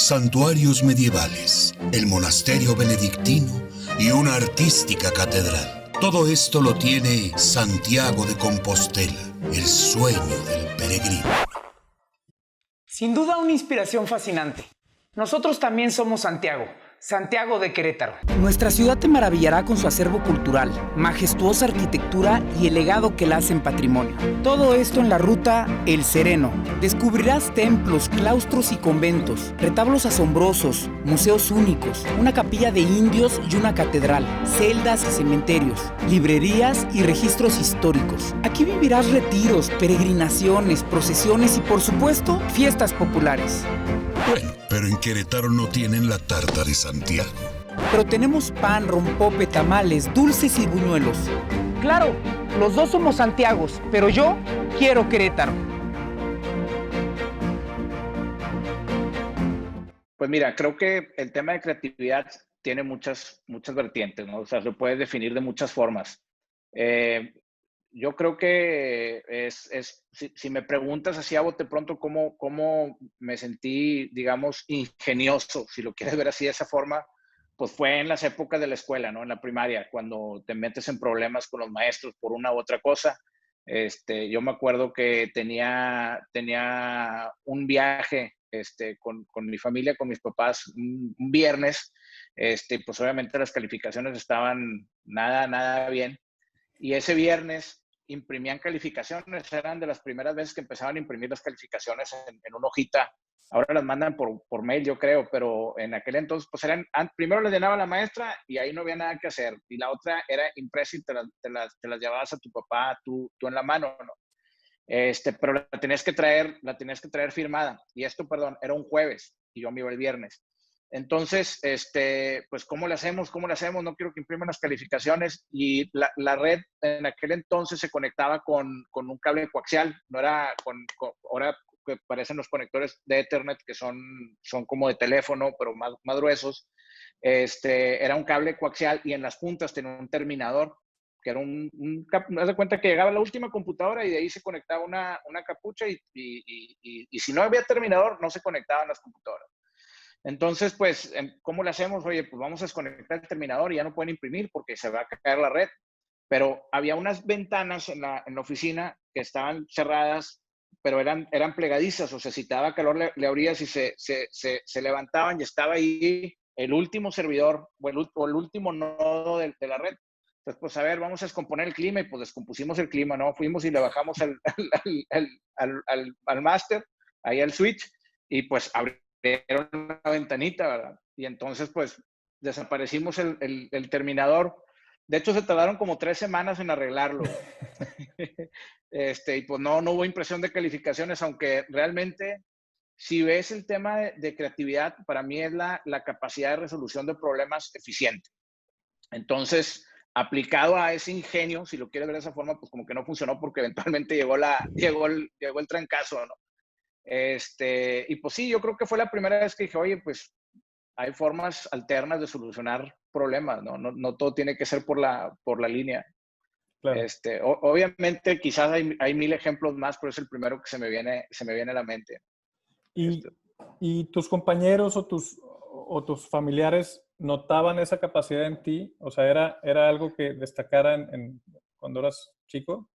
santuarios medievales, el monasterio benedictino y una artística catedral. Todo esto lo tiene Santiago de Compostela, el sueño del peregrino. Sin duda una inspiración fascinante. Nosotros también somos Santiago, Santiago de Querétaro. Nuestra ciudad te maravillará con su acervo cultural, majestuosa arquitectura y el legado que la hacen patrimonio. Todo esto en la ruta El Sereno. Descubrirás templos, claustros y conventos, retablos asombrosos, museos únicos, una capilla de indios y una catedral, celdas y cementerios, librerías y registros históricos. Aquí vivirás retiros, peregrinaciones, procesiones y, por supuesto, fiestas populares. Bueno, pero en Querétaro no tienen la tarta de Santiago. Pero tenemos pan, rompope, tamales, dulces y buñuelos. Claro, los dos somos Santiagos, pero yo quiero Querétaro. Pues mira, creo que el tema de creatividad tiene muchas vertientes, ¿no? O sea, se puede definir de muchas formas. Yo creo que si me preguntas así a bote pronto cómo me sentí, digamos, ingenioso, si lo quieres ver así de esa forma, pues fue en las épocas de la escuela, ¿no? En la primaria, cuando te metes en problemas con los maestros por una u otra cosa. Yo me acuerdo que tenía un viaje con mi familia, con mis papás, un viernes. Pues obviamente las calificaciones estaban nada bien. Y ese viernes imprimían calificaciones, eran de las primeras veces que empezaban a imprimir las calificaciones en una hojita. Ahora las mandan por mail, yo creo, pero en aquel entonces, pues primero las llenaba la maestra y ahí no había nada que hacer. Y la otra era impresa y te las llevabas a tu papá, tú en la mano, ¿no? Pero la tenías que traer firmada. Y esto, perdón, era un jueves y yo me iba el viernes. Entonces, pues, ¿cómo le hacemos? No quiero que impriman las calificaciones. Y la red en aquel entonces se conectaba con un cable coaxial, no era ahora que parecen los conectores de Ethernet, que son como de teléfono, pero más gruesos. Era un cable coaxial y en las puntas tenía un terminador, que era haz de cuenta que llegaba la última computadora y de ahí se conectaba una capucha y si no había terminador, no se conectaban las computadoras. Entonces, pues, ¿cómo le hacemos? Oye, pues vamos a desconectar el terminador y ya no pueden imprimir porque se va a caer la red. Pero había unas ventanas en la oficina que estaban cerradas, pero eran plegadizas, o sea, si te daba calor le abrías y se levantaban y estaba ahí el último servidor o el último nodo de la red. Entonces, pues, a ver, vamos a descomponer el clima y pues descompusimos el clima, ¿no? Fuimos y le bajamos al máster, ahí al switch, y pues abrieron una ventanita, ¿verdad? Y entonces, pues, desaparecimos el terminador. De hecho, se tardaron como 3 semanas en arreglarlo. Y pues no hubo impresión de calificaciones, aunque realmente, si ves el tema de creatividad, para mí es la capacidad de resolución de problemas eficiente. Entonces, aplicado a ese ingenio, si lo quieres ver de esa forma, pues como que no funcionó porque eventualmente llegó el trancazo, ¿no? Y pues sí, yo creo que fue la primera vez que dije, oye, pues hay formas alternas de solucionar problemas, ¿no? No todo tiene que ser por la línea. Claro. Obviamente, quizás hay mil ejemplos más, pero es el primero que se me viene a la mente. ¿Y tus compañeros o tus familiares notaban esa capacidad en ti? O sea, ¿era algo que destacaran cuando eras chico?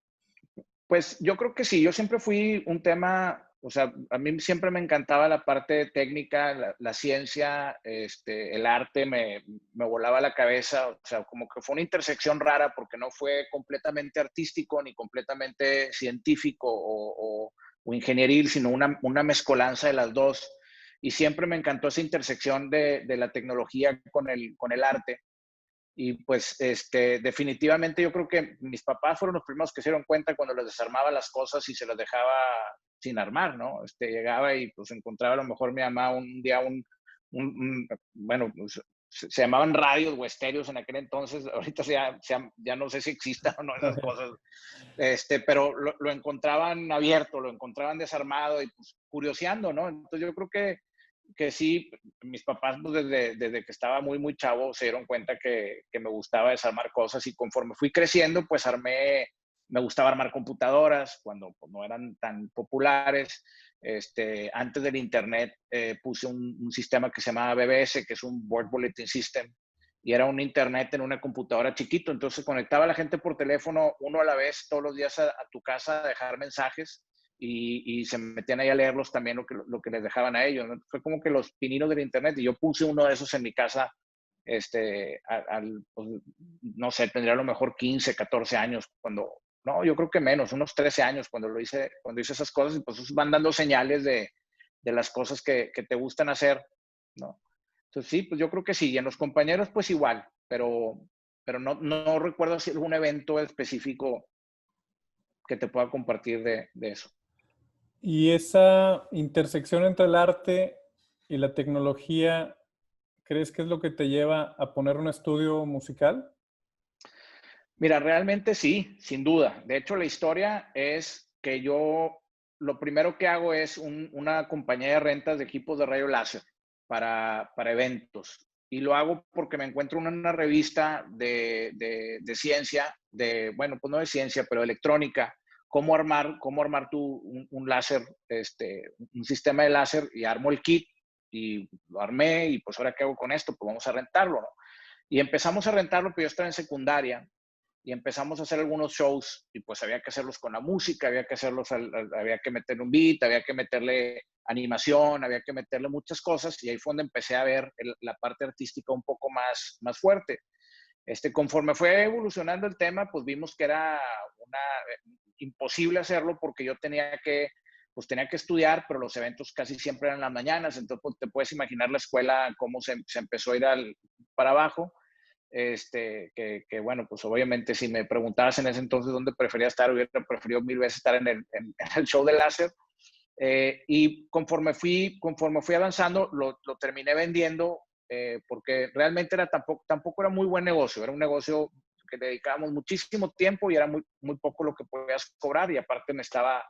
Pues yo creo que sí, yo siempre fui un tema, o sea, a mí siempre me encantaba la parte técnica, la ciencia, el arte me volaba la cabeza, o sea, como que fue una intersección rara porque no fue completamente artístico ni completamente científico o ingenieril, sino una mezcolanza de las dos. Y siempre me encantó esa intersección de la tecnología con el arte. Y pues definitivamente yo creo que mis papás fueron los primeros que se dieron cuenta cuando les desarmaba las cosas y se las dejaba sin armar, ¿no? Llegaba y pues encontraba a lo mejor mi mamá un día bueno, pues, se llamaban radios o estéreos en aquel entonces, ahorita ya no sé si existan o no esas cosas, pero lo encontraban abierto, lo encontraban desarmado y pues curioseando, ¿no? Entonces yo creo que sí, mis papás pues, desde que estaba muy chavo se dieron cuenta que me gustaba desarmar cosas y conforme fui creciendo, pues armé Me gustaba armar computadoras cuando pues, no eran tan populares. Antes del internet puse un sistema que se llamaba BBS, que es un Board Bulletin System, y era un internet en una computadora chiquito. Entonces conectaba a la gente por teléfono, uno a la vez, todos los días a tu casa a dejar mensajes, y se metían ahí a leerlos también lo que les dejaban a ellos, ¿no? Fue como que los pininos del internet, y yo puse uno de esos en mi casa, pues, no sé, tendría a lo mejor 15, 14 años, no, yo creo que menos, unos 13 años cuando hice esas cosas, y pues van dando señales de las cosas que te gustan hacer, ¿no? Entonces sí, pues yo creo que sí, y en los compañeros pues igual, pero no recuerdo si algún evento específico que te pueda compartir de eso. Y esa intersección entre el arte y la tecnología, ¿crees que es lo que te lleva a poner un estudio musical? Mira, realmente sí, sin duda. De hecho, la historia es que yo lo primero que hago es una compañía de rentas de equipos de rayo láser para eventos. Y lo hago porque me encuentro en una revista de ciencia, bueno, pues no de ciencia, pero de electrónica, cómo armar un láser, un sistema de láser, y armo el kit y lo armé, y pues ahora qué hago con esto, pues vamos a rentarlo, ¿no? Y empezamos a rentarlo, pero yo estaba en secundaria, y empezamos a hacer algunos shows, y pues había que hacerlos con la música, había que meterle un beat, había que meterle animación, había que meterle muchas cosas, y ahí fue donde empecé a ver la parte artística un poco más fuerte. Conforme fue evolucionando el tema, pues vimos que era imposible hacerlo, porque yo tenía que estudiar, pero los eventos casi siempre eran en las mañanas. Entonces pues, te puedes imaginar la escuela cómo se empezó a ir para abajo. Bueno, pues obviamente si me preguntabas en ese entonces dónde prefería estar, hubiera preferido 1000 veces estar en el show de láser. Y conforme fui avanzando, lo terminé vendiendo, porque realmente tampoco era muy buen negocio. Era un negocio que le dedicábamos muchísimo tiempo, y era muy poco lo que podías cobrar, y aparte me estaba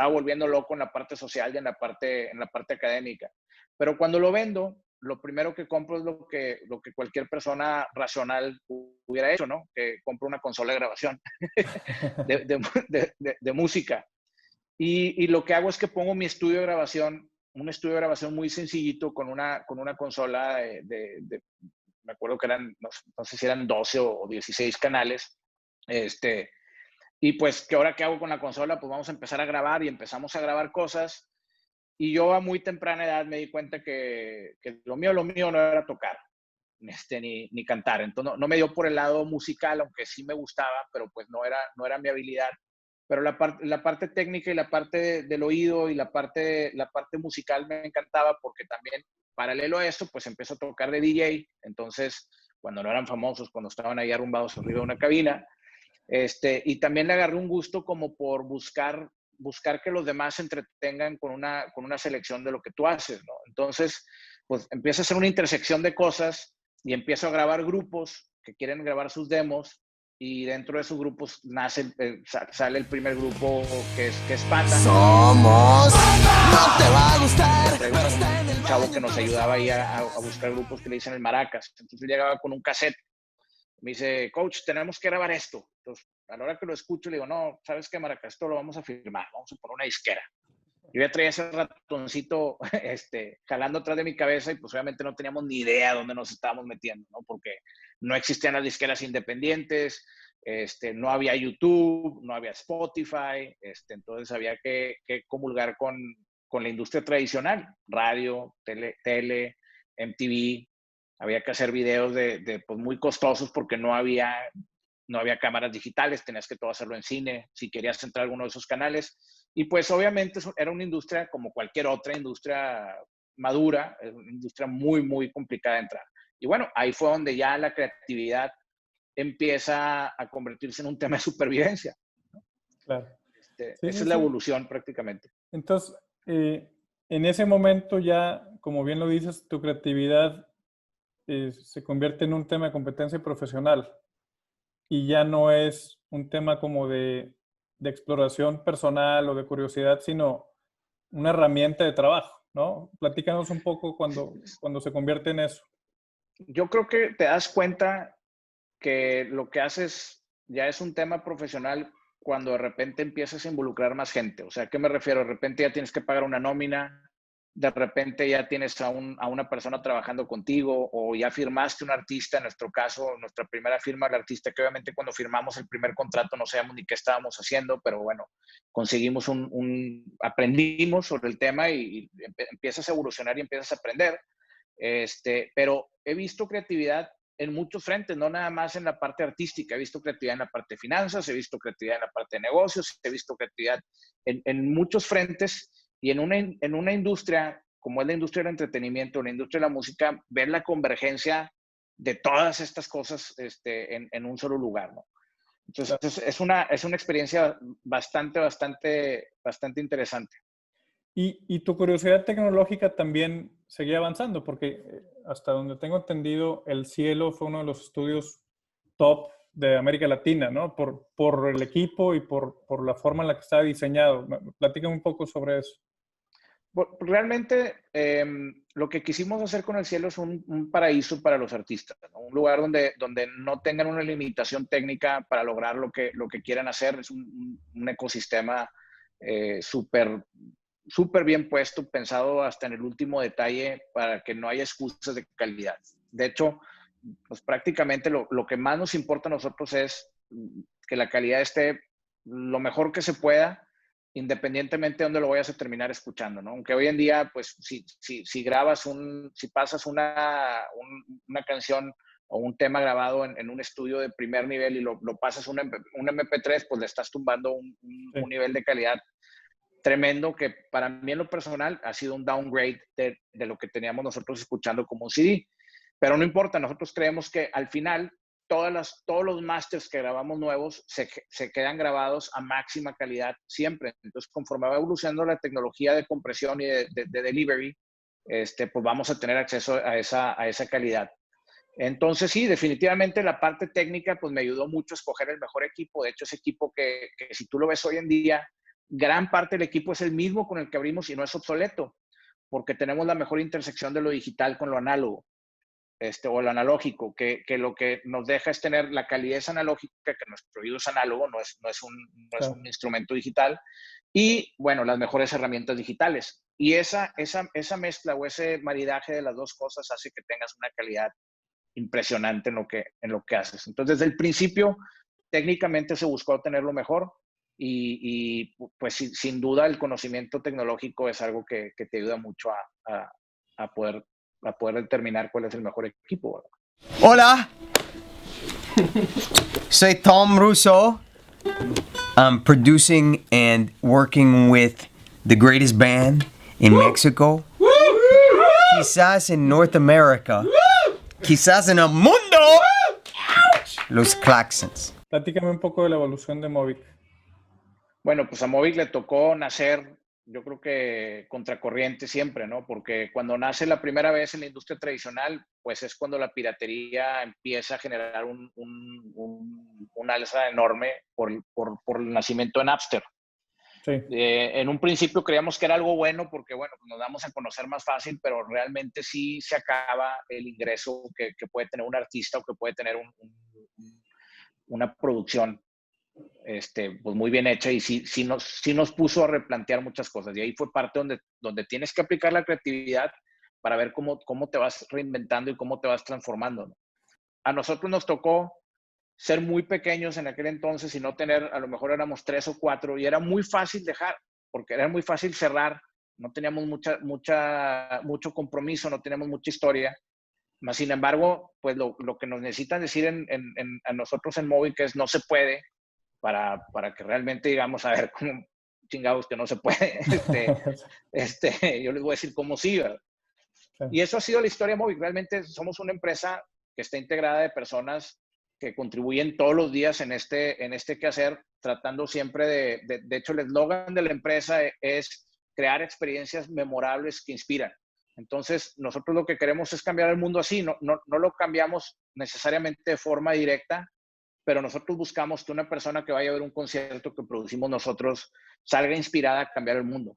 volviendo loco en la parte social y en la parte académica. Pero cuando lo vendo, lo primero que compro es lo que cualquier persona racional hubiera hecho, ¿no? Que compro una consola de grabación de música. Y lo que hago es que pongo mi estudio de grabación, un estudio de grabación muy sencillito, con una consola me acuerdo que eran, no sé si eran 12 o 16 canales. Y pues, ¿qué ahora qué hago con la consola? Pues vamos a empezar a grabar, y empezamos a grabar cosas. Y yo a muy temprana edad me di cuenta que lo mío no era tocar, ni cantar. Entonces no me dio por el lado musical, aunque sí me gustaba, pero pues no era mi habilidad. Pero la parte técnica y la parte del oído y la parte musical me encantaba, porque también paralelo a esto, pues empecé a tocar de DJ. Entonces, cuando no eran famosos, cuando estaban ahí arrumbados arriba de una cabina, y también le agarré un gusto como por buscar que los demás se entretengan con una selección de lo que tú haces, ¿no? Entonces, pues empieza a hacer una intersección de cosas, y empiezo a grabar grupos que quieren grabar sus demos, y dentro de esos grupos sale el primer grupo que es Panda. Somos, no te va a gustar, pero está en el un chavo que nos ayudaba ahí a buscar grupos que le dicen el Maracas. Entonces llegaba con un cassette. Me dice, coach, tenemos que grabar esto. Entonces, a la hora que lo escucho, le digo, no, ¿sabes qué, Maracas? Esto lo vamos a firmar, vamos a poner una disquera. Yo ya traía ese ratoncito jalando atrás de mi cabeza, y pues obviamente no teníamos ni idea dónde nos estábamos metiendo, ¿no? Porque no existían las disqueras independientes, no había YouTube, no había Spotify, entonces había que comulgar con la industria tradicional, radio, tele, MTV. Había que hacer videos pues muy costosos, porque no había cámaras digitales, tenías que todo hacerlo en cine, si querías entrar a alguno de esos canales. Y pues obviamente era una industria como cualquier otra industria madura, una industria muy, muy complicada de entrar. Y bueno, ahí fue donde ya la creatividad empieza a convertirse en un tema de supervivencia. Claro. Esa es la evolución prácticamente. Entonces, en ese momento ya, como bien lo dices, tu creatividad se convierte en un tema de competencia profesional, y ya no es un tema como de exploración personal o de curiosidad, sino una herramienta de trabajo, ¿no? Platícanos un poco cuando se convierte en eso. Yo creo que te das cuenta que lo que haces ya es un tema profesional cuando de repente empiezas a involucrar más gente. O sea, ¿a qué me refiero? De repente ya tienes que pagar una nómina, de repente ya tienes a una persona trabajando contigo, o ya firmaste un artista. En nuestro caso, nuestra primera firma del artista, que obviamente cuando firmamos el primer contrato no sabíamos ni qué estábamos haciendo, pero bueno, conseguimos aprendimos sobre el tema y empiezas a evolucionar y empiezas a aprender. Pero he visto creatividad en muchos frentes, no nada más en la parte artística. He visto creatividad en la parte de finanzas, he visto creatividad en la parte de negocios, he visto creatividad en muchos frentes. Y en una industria como es la industria del entretenimiento, la industria de la música, ver la convergencia de todas estas cosas en un solo lugar, ¿no? Entonces, es una experiencia bastante interesante. Y tu curiosidad tecnológica también seguía avanzando, porque hasta donde tengo entendido, El Cielo fue uno de los estudios top de América Latina, ¿no? Por el equipo y por la forma en la que está diseñado. Platícame un poco sobre eso. Realmente, lo que quisimos hacer con El Cielo es un paraíso para los artistas, ¿no? Un lugar donde no tengan una limitación técnica para lograr lo que quieran hacer. Es un ecosistema súper bien puesto, pensado hasta en el último detalle para que no haya excusas de calidad. De hecho, pues prácticamente lo que más nos importa a nosotros es que la calidad esté lo mejor que se pueda, independientemente de dónde lo vayas a terminar escuchando, ¿no? Aunque hoy en día, pues, si grabas si pasas una canción o un tema grabado en un estudio de primer nivel y lo pasas un MP3, pues le estás tumbando un nivel de calidad tremendo, que para mí en lo personal ha sido un downgrade de lo que teníamos nosotros escuchando como un CD. Pero no importa, nosotros creemos que al final todos los masters que grabamos nuevos se quedan grabados a máxima calidad siempre. Entonces, conforme va evolucionando la tecnología de compresión y de delivery, pues vamos a tener acceso a esa calidad. Entonces, sí, definitivamente la parte técnica pues me ayudó mucho a escoger el mejor equipo. De hecho, ese equipo que si tú lo ves hoy en día, gran parte del equipo es el mismo con el que abrimos y no es obsoleto, porque tenemos la mejor intersección de lo digital con lo análogo. O lo analógico, que lo que nos deja es tener la calidez analógica, que nuestro oído es análogo, no es un instrumento digital, y bueno, las mejores herramientas digitales. Y esa mezcla o ese maridaje de las dos cosas hace que tengas una calidad impresionante en lo que haces. Entonces, desde el principio, técnicamente se buscó tener lo mejor, y pues sin duda el conocimiento tecnológico es algo que te ayuda mucho a poder determinar cuál es el mejor equipo, ¿verdad? Hola, soy Tom Russo. I'm producing and working with the greatest band in Mexico. Quizás en North America. Quizás en el mundo. Los Claxons. Platícame un poco de la evolución de Movic. Bueno, pues a Movic le tocó nacer, yo creo que contracorriente siempre, ¿no? Porque cuando nace la primera vez en la industria tradicional, pues es cuando la piratería empieza a generar un alza enorme por el nacimiento de Napster. Sí. En un principio creíamos que era algo bueno porque, bueno, nos damos a conocer más fácil, pero realmente sí se acaba el ingreso que puede tener un artista o que puede tener una producción pues muy bien hecha, y sí nos puso a replantear muchas cosas. Y ahí fue parte donde tienes que aplicar la creatividad para ver cómo te vas reinventando y cómo te vas transformando, ¿no? A nosotros nos tocó ser muy pequeños en aquel entonces y no tener, a lo mejor éramos 3 o 4, y era muy fácil dejar, porque era muy fácil cerrar. No teníamos mucho compromiso, no teníamos mucha historia. Más sin embargo, pues lo que nos necesitan decir a nosotros en Movic es no se puede, para que realmente digamos, a ver, cómo chingados que no se puede. Yo les voy a decir cómo sí, ¿verdad? Sí. Y eso ha sido la historia de Movic. Realmente somos una empresa que está integrada de personas que contribuyen todos los días en este quehacer, tratando siempre de hecho, el eslogan de la empresa es crear experiencias memorables que inspiran. Entonces, nosotros lo que queremos es cambiar el mundo así. No lo cambiamos necesariamente de forma directa, pero nosotros buscamos que una persona que vaya a ver un concierto que producimos nosotros salga inspirada a cambiar el mundo.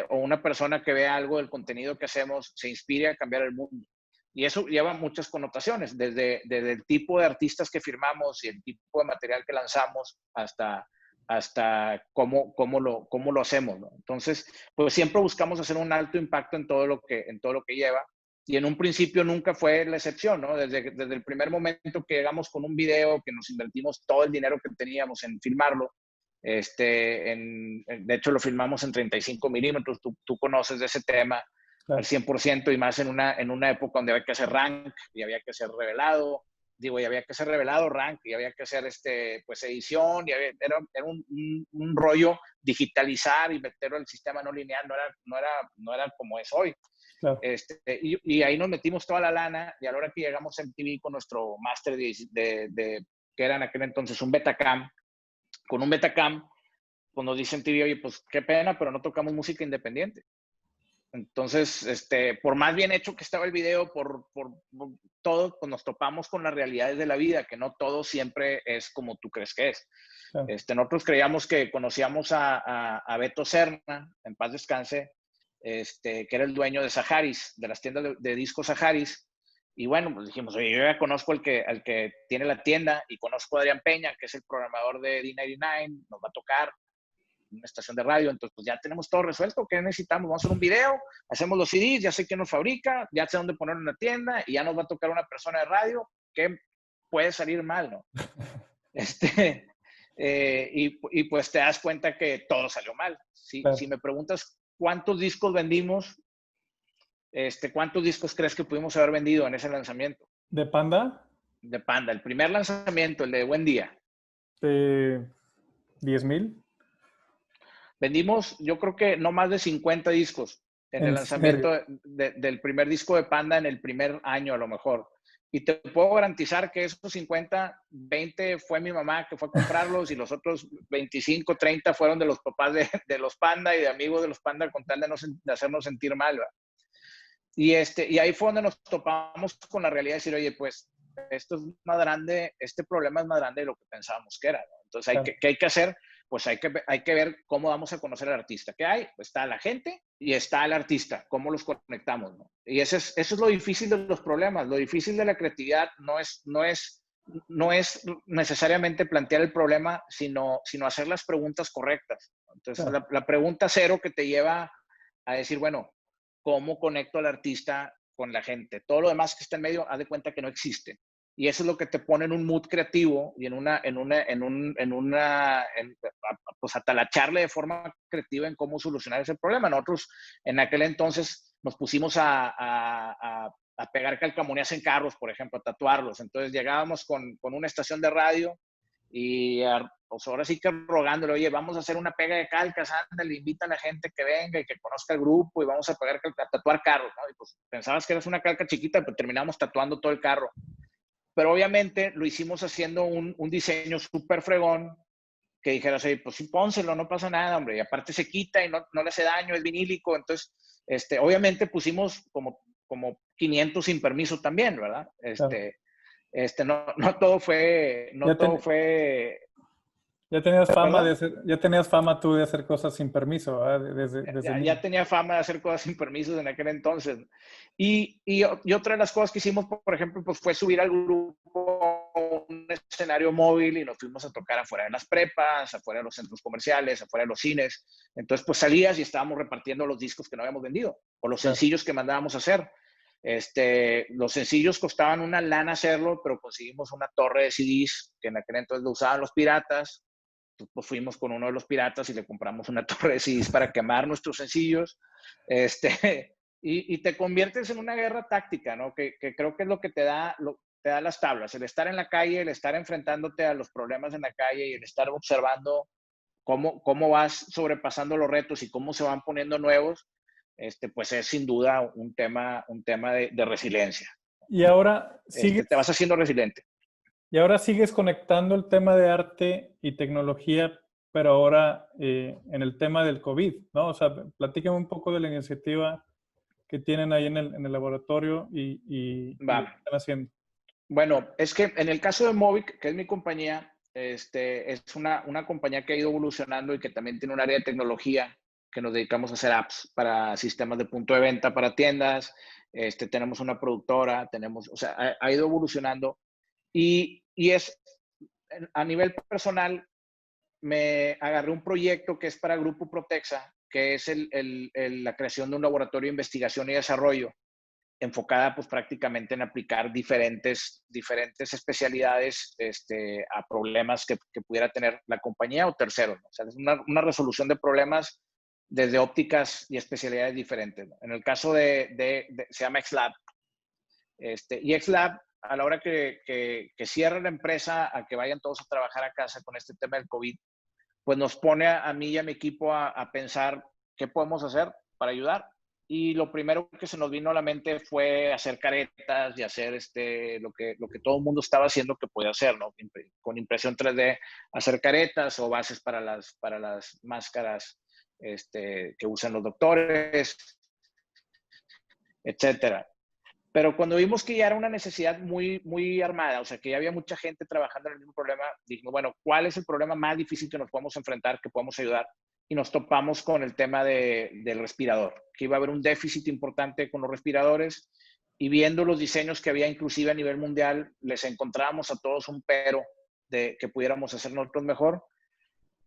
O una persona que vea algo del contenido que hacemos se inspire a cambiar el mundo. Y eso lleva muchas connotaciones, desde el tipo de artistas que firmamos y el tipo de material que lanzamos hasta hasta cómo lo hacemos, ¿no? Entonces, pues siempre buscamos hacer un alto impacto en todo lo que lleva. Y en un principio nunca fue la excepción, ¿no? Desde el primer momento que llegamos con un video, que nos invertimos todo el dinero que teníamos en filmarlo, de hecho lo filmamos en 35 milímetros, tú conoces de ese tema al 100%, y más en una época donde había que hacer rank y había que hacer revelado, y había que hacer revelado, rank, y había que hacer pues edición, y era un rollo digitalizar y meterlo al sistema no lineal, no era como es hoy. Claro. Y ahí nos metimos toda la lana, y a la hora que llegamos a MTV con nuestro máster que era en aquel entonces un Betacam, con un Betacam, pues nos dice MTV, oye, pues qué pena, pero no tocamos música independiente. Entonces, por más bien hecho que estaba el video, por todo, pues nos topamos con las realidades de la vida, que no todo siempre es como tú crees que es. Claro. Nosotros creíamos que conocíamos a Beto Serna, en paz descanse, que era el dueño de Saharis, de las tiendas de discos Saharis. Y bueno, pues dijimos, oye, yo ya conozco al que tiene la tienda, y conozco a Adrián Peña, que es el programador de D99, nos va a tocar una estación de radio, entonces pues ya tenemos todo resuelto. ¿Qué necesitamos? Vamos a hacer un video, hacemos los CDs, ya sé quién nos fabrica, ya sé dónde ponerlo en la tienda, y ya nos va a tocar una persona de radio. ¿Qué puede salir mal, no? Y pues te das cuenta que todo salió mal. Claro. Si me preguntas cuántos discos vendimos, ¿cuántos discos crees que pudimos haber vendido en ese lanzamiento? ¿De Panda? De Panda, el primer lanzamiento, el de Buen Día. De 10,000. Vendimos, yo creo que no más de 50 discos en el lanzamiento del primer disco de Panda, en el primer año a lo mejor. Y te puedo garantizar que esos 50, 20 fue mi mamá que fue a comprarlos, y los otros 25, 30 fueron de los papás de los Panda y de amigos de los Panda, con tal de hacernos sentir mal, ¿verdad? Y ahí fue donde nos topamos con la realidad de decir, oye, pues esto es más grande, este problema es más grande de lo que pensábamos que era, ¿no? Entonces, ¿qué hay que hacer? Pues hay que ver cómo vamos a conocer al artista. ¿Qué hay? Pues está la gente y está el artista, cómo los conectamos, ¿no? Y eso es lo difícil de los problemas. Lo difícil de la creatividad no es necesariamente plantear el problema, sino hacer las preguntas correctas. Entonces, Claro. la pregunta cero que te lleva a decir, bueno, ¿cómo conecto al artista con la gente? Todo lo demás que está en medio, haz de cuenta que no existe. Y eso es lo que te pone en un mood creativo y pues a talacharle de forma creativa en cómo solucionar ese problema. Nosotros en aquel entonces nos pusimos a pegar calcamonías en carros, por ejemplo, a tatuarlos. Entonces llegábamos con una estación de radio y pues ahora sí que rogándole, oye, vamos a hacer una pega de calcas, ándale, invita a la gente que venga y que conozca el grupo, y vamos a tatuar carros, ¿no? Y pues pensabas que eras una calca chiquita, pero terminamos tatuando todo el carro. Pero obviamente lo hicimos haciendo un diseño súper fregón, que dijeras, oye, pues sí, pónselo, no pasa nada, hombre. Y aparte se quita y no le hace daño, es vinílico. Entonces, obviamente pusimos como 500 sin permiso también, ¿verdad? Claro. No todo fue... Ya tenías fama tú de hacer cosas sin permiso, ¿verdad? Ya tenía fama de hacer cosas sin permisos en aquel entonces. Y otra de las cosas que hicimos, por ejemplo, pues fue subir al grupo un escenario móvil, y nos fuimos a tocar afuera de las prepas, afuera de los centros comerciales, afuera de los cines. Entonces, pues salías y estábamos repartiendo los discos que no habíamos vendido, o los sencillos que mandábamos a hacer. Los sencillos costaban una lana hacerlo, pero conseguimos una torre de CDs que en aquel entonces lo usaban los piratas. Pues fuimos con uno de los piratas y le compramos una torre de CDs para quemar nuestros sencillos, y te conviertes en una guerra táctica, ¿no? Que creo que es lo que te da las tablas, el estar en la calle, el estar enfrentándote a los problemas en la calle, y el estar observando cómo vas sobrepasando los retos y cómo se van poniendo nuevos. Pues es sin duda un tema de resiliencia. Y ahora te vas haciendo resiliente. Y ahora sigues conectando el tema de arte y tecnología, pero ahora en el tema del COVID, ¿no? O sea, platícame un poco de la iniciativa que tienen ahí en el laboratorio y lo que están haciendo. Bueno, es que en el caso de Movic, que es mi compañía, es una compañía que ha ido evolucionando y que también tiene un área de tecnología, que nos dedicamos a hacer apps para sistemas de punto de venta para tiendas. Tenemos una productora, o sea, ha ido evolucionando. Y es, a nivel personal, me agarré un proyecto que es para Grupo Protexa, que es la creación de un laboratorio de investigación y desarrollo enfocada pues prácticamente en aplicar diferentes especialidades a problemas que pudiera tener la compañía o terceros, ¿no? O sea, es una resolución de problemas desde ópticas y especialidades diferentes, ¿no? En el caso se llama XLab. Y XLab, a la hora que cierre la empresa, a que vayan todos a trabajar a casa con este tema del COVID, pues nos pone a mí y a mi equipo a pensar qué podemos hacer para ayudar. Y lo primero que se nos vino a la mente fue hacer caretas y hacer lo que todo el mundo estaba haciendo que podía hacer, ¿no? Con impresión 3D, hacer caretas o bases para las máscaras que usan los doctores, etcétera. Pero cuando vimos que ya era una necesidad muy, muy armada, o sea, que ya había mucha gente trabajando en el mismo problema, dijimos, bueno, ¿cuál es el problema más difícil que nos podemos enfrentar, que podemos ayudar? Y nos topamos con el tema del respirador, que iba a haber un déficit importante con los respiradores, y viendo los diseños que había inclusive a nivel mundial, les encontrábamos a todos un pero de que pudiéramos hacer nosotros mejor.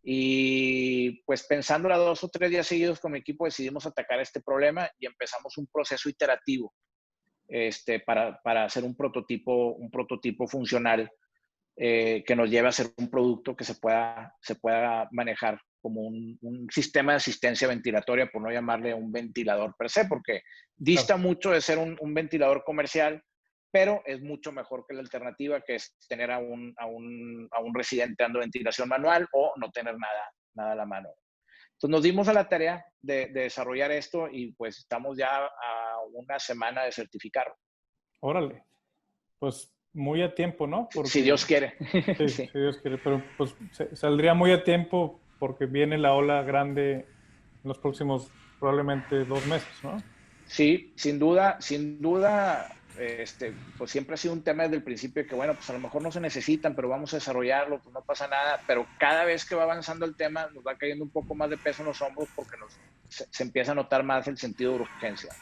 Y pues pensándola 2 o 3 días seguidos con mi equipo decidimos atacar este problema y empezamos un proceso iterativo para hacer un prototipo funcional que nos lleve a ser un producto que se pueda manejar como un sistema de asistencia ventilatoria, por no llamarle un ventilador per se, porque dista mucho de ser un ventilador comercial, pero es mucho mejor que la alternativa, que es tener a un residente dando ventilación manual o no tener nada a la mano. Entonces nos dimos a la tarea de desarrollar esto y pues estamos ya a una semana de certificarlo. Órale, pues muy a tiempo, ¿no? Porque, si Dios quiere. Sí, Sí. si Dios quiere, pero pues saldría muy a tiempo porque viene la ola grande en los próximos probablemente 2 meses, ¿no? Sí, sin duda, pues siempre ha sido un tema desde el principio que, bueno, pues a lo mejor no se necesitan, pero vamos a desarrollarlo, pues no pasa nada, pero cada vez que va avanzando el tema nos va cayendo un poco más de peso en los hombros porque se empieza a notar más el sentido de urgencia.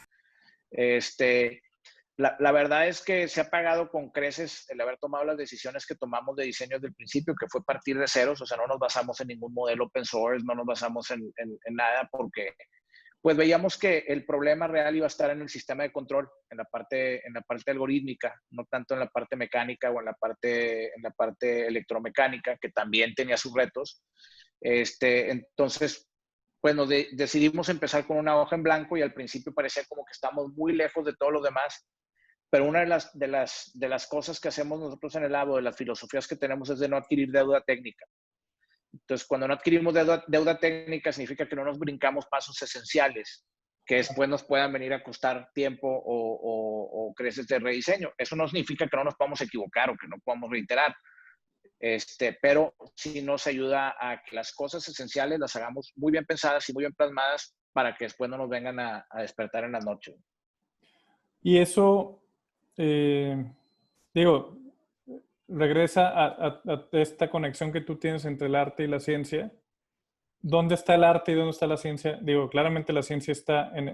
La verdad es que se ha pagado con creces el haber tomado las decisiones que tomamos de diseño desde el principio, que fue partir de ceros, o sea, no nos basamos en ningún modelo open source, no nos basamos en nada, porque pues veíamos que el problema real iba a estar en el sistema de control, en la parte algorítmica, no tanto en la parte mecánica o en la parte electromecánica, que también tenía sus retos. Entonces, pues decidimos empezar con una hoja en blanco y al principio parecía como que estamos muy lejos de todos los demás, pero una de las cosas que hacemos nosotros en el labo, de las filosofías que tenemos, es de no adquirir deuda técnica. Entonces, cuando no adquirimos deuda técnica, significa que no nos brincamos pasos esenciales que después nos puedan venir a costar tiempo o creces de rediseño. Eso no significa que no nos podamos equivocar o que no podamos reiterar, pero sí nos ayuda a que las cosas esenciales las hagamos muy bien pensadas y muy bien plasmadas para que después no nos vengan a despertar en la noche. Y eso, digo, regresa a esta conexión que tú tienes entre el arte y la ciencia. ¿Dónde está el arte y dónde está la ciencia? Digo, claramente la ciencia está en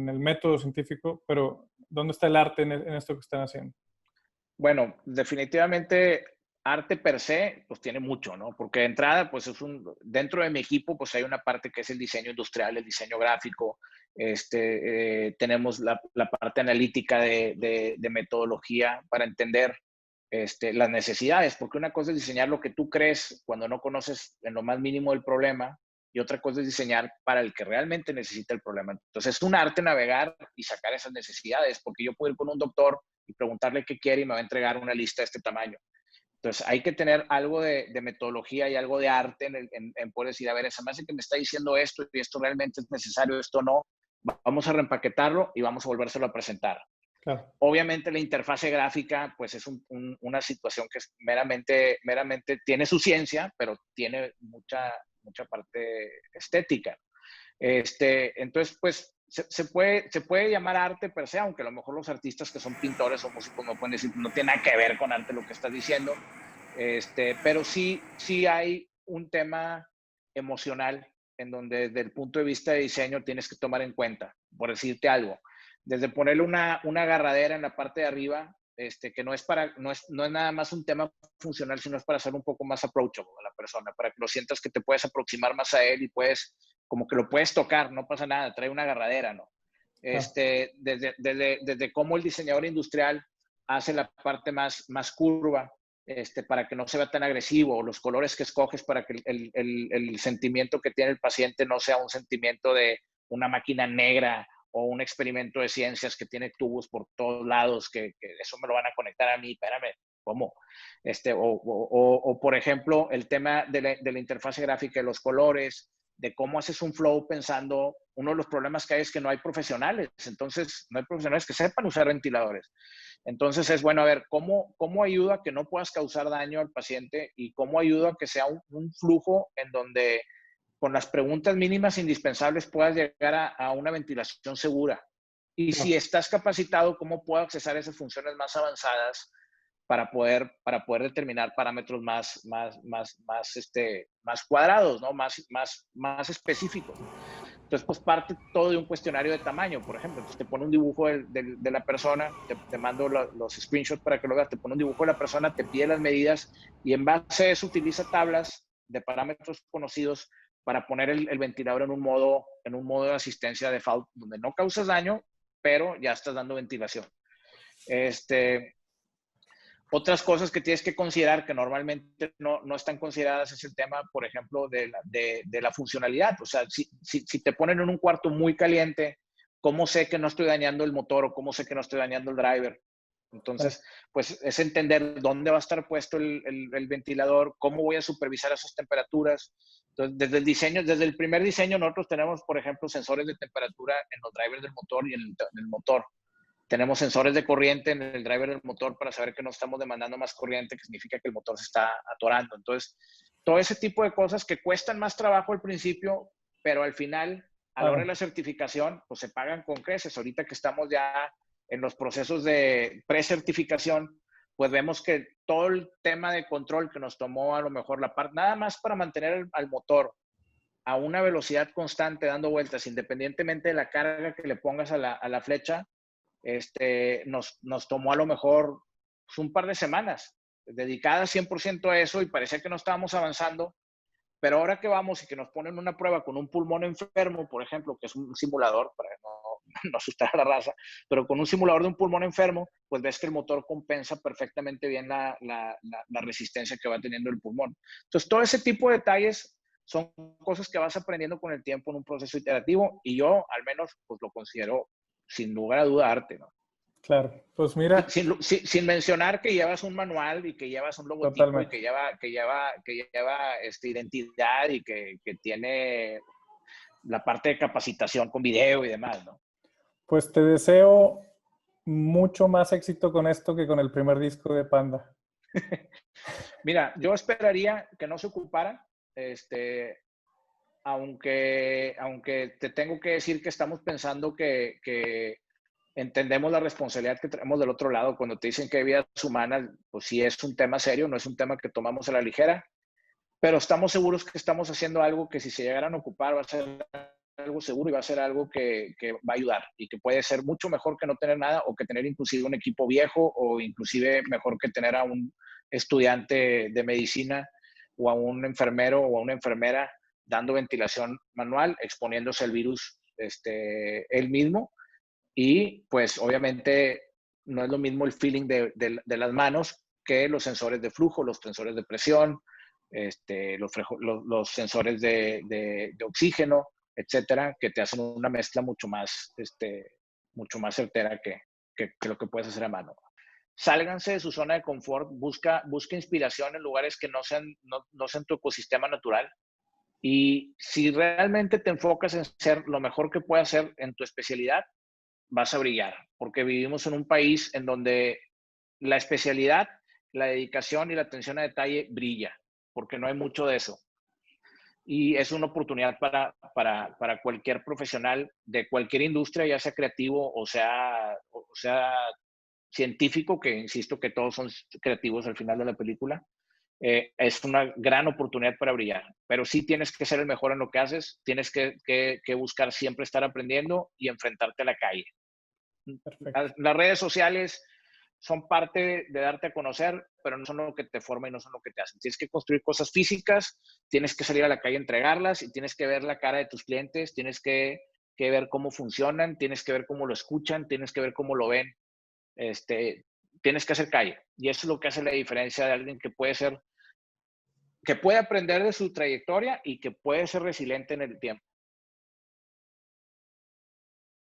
el método científico, pero ¿dónde está el arte en esto que están haciendo? Bueno, definitivamente arte per se, pues tiene mucho, ¿no? Porque de entrada, pues dentro de mi equipo, pues hay una parte que es el diseño industrial, el diseño gráfico, tenemos la parte analítica de metodología para entender las necesidades, porque una cosa es diseñar lo que tú crees cuando no conoces en lo más mínimo el problema, y otra cosa es diseñar para el que realmente necesita el problema. Entonces es un arte navegar y sacar esas necesidades, porque yo puedo ir con un doctor y preguntarle qué quiere y me va a entregar una lista de este tamaño. Entonces hay que tener algo de metodología y algo de arte en poder decir, a ver, esa base que me está diciendo esto y esto realmente es necesario, esto no, vamos a reempaquetarlo y vamos a volvérselo a presentar. Claro. Obviamente la interfase gráfica pues es una situación que es meramente tiene su ciencia, pero tiene mucha parte estética. Entonces pues se puede llamar arte per se, aunque a lo mejor los artistas que son pintores o músicos no pueden decir, no tiene nada que ver con arte lo que estás diciendo, pero sí hay un tema emocional en donde desde el punto de vista de diseño tienes que tomar en cuenta, por decirte algo, desde ponerle una agarradera en la parte de arriba, que no es nada más un tema funcional, sino es para hacer un poco más approachable a la persona, para que lo sientas que te puedes aproximar más a él y como que lo puedes tocar, no pasa nada, trae una agarradera, ¿no? Desde cómo el diseñador industrial hace la parte más curva, para que no se vea tan agresivo, o los colores que escoges para que el sentimiento que tiene el paciente no sea un sentimiento de una máquina negra o un experimento de ciencias que tiene tubos por todos lados, que eso me lo van a conectar a mí, espérame, ¿cómo? O por ejemplo, el tema de la interfase gráfica de los colores, de cómo haces un flow pensando, uno de los problemas que hay es que no hay profesionales, entonces no hay profesionales que sepan usar ventiladores. Entonces es bueno a ver cómo ayuda a que no puedas causar daño al paciente y cómo ayuda a que sea un flujo en donde con las preguntas mínimas indispensables puedas llegar a una ventilación segura. Y si estás capacitado, ¿cómo puedo accesar esas funciones más avanzadas para poder determinar parámetros más cuadrados, ¿no? más específicos? Entonces, pues parte todo de un cuestionario de tamaño, por ejemplo. Entonces, te pone un dibujo de la persona, te mando los screenshots para que lo veas, te pone un dibujo de la persona, te pide las medidas y en base a eso utiliza tablas de parámetros conocidos para poner el ventilador en un modo de asistencia default, donde no causas daño, pero ya estás dando ventilación. Otras cosas que tienes que considerar que normalmente no están consideradas es el tema, por ejemplo, de la funcionalidad. O sea, si te ponen en un cuarto muy caliente, ¿cómo sé que no estoy dañando el motor o cómo sé que no estoy dañando el driver? Entonces, pues es entender dónde va a estar puesto el ventilador, cómo voy a supervisar esas temperaturas. Entonces, desde el primer diseño, nosotros tenemos, por ejemplo, sensores de temperatura en los drivers del motor y en el motor. Tenemos sensores de corriente en el driver del motor para saber que no estamos demandando más corriente, que significa que el motor se está atorando. Entonces, todo ese tipo de cosas que cuestan más trabajo al principio, pero al final, a la hora de la certificación, pues se pagan con creces. Ahorita que estamos ya en los procesos de precertificación, pues vemos que todo el tema de control que nos tomó a lo mejor la parte, nada más para mantener al motor a una velocidad constante dando vueltas, independientemente de la carga que le pongas a la flecha, nos tomó a lo mejor pues, un par de semanas dedicadas 100% a eso y parecía que no estábamos avanzando, pero ahora que vamos y que nos ponen una prueba con un pulmón enfermo, por ejemplo, que es un simulador, para no asustar a la raza, pero con un simulador de un pulmón enfermo, pues ves que el motor compensa perfectamente bien la resistencia que va teniendo el pulmón. Entonces, todo ese tipo de detalles son cosas que vas aprendiendo con el tiempo en un proceso iterativo y yo, al menos, pues lo considero sin lugar a duda arte, ¿no? Claro, pues mira. Sin mencionar que llevas un manual y que llevas un logotipo totalmente. Y que lleva identidad y que tiene la parte de capacitación con video y demás, ¿no? Pues te deseo mucho más éxito con esto que con el primer disco de Panda. Mira, yo esperaría que no se ocupara, aunque te tengo que decir que estamos pensando que entendemos la responsabilidad que tenemos del otro lado. Cuando te dicen que hay vidas humanas, pues sí es un tema serio, no es un tema que tomamos a la ligera, pero estamos seguros que estamos haciendo algo que si se llegaran a ocupar va a ser algo seguro y va a ser algo que va a ayudar y que puede ser mucho mejor que no tener nada o que tener inclusive un equipo viejo o inclusive mejor que tener a un estudiante de medicina o a un enfermero o a una enfermera dando ventilación manual, exponiéndose al virus él mismo. Y pues obviamente no es lo mismo el feeling de las manos que los sensores de flujo, los sensores de presión, los sensores de oxígeno, etcétera, que te hacen una mezcla mucho más certera que lo que puedes hacer a mano. Sálganse de su zona de confort, busca inspiración en lugares que no sean tu ecosistema natural. Y si realmente te enfocas en ser lo mejor que puedas hacer en tu especialidad, vas a brillar, porque vivimos en un país en donde la especialidad, la dedicación y la atención a detalle brilla, porque no hay mucho de eso. Y es una oportunidad para cualquier profesional de cualquier industria, ya sea creativo o sea científico, que insisto que todos son creativos al final de la película. Es una gran oportunidad para brillar, pero sí tienes que ser el mejor en lo que haces, tienes que buscar siempre estar aprendiendo y enfrentarte a la calle. Las redes sociales son parte de darte a conocer, pero no son lo que te forma y no son lo que te hacen. Tienes que construir cosas físicas, tienes que salir a la calle a entregarlas y tienes que ver la cara de tus clientes, tienes que ver cómo funcionan, tienes que ver cómo lo escuchan, tienes que ver cómo lo ven. Tienes que hacer calle. Y eso es lo que hace la diferencia de alguien que puede aprender de su trayectoria y que puede ser resiliente en el tiempo.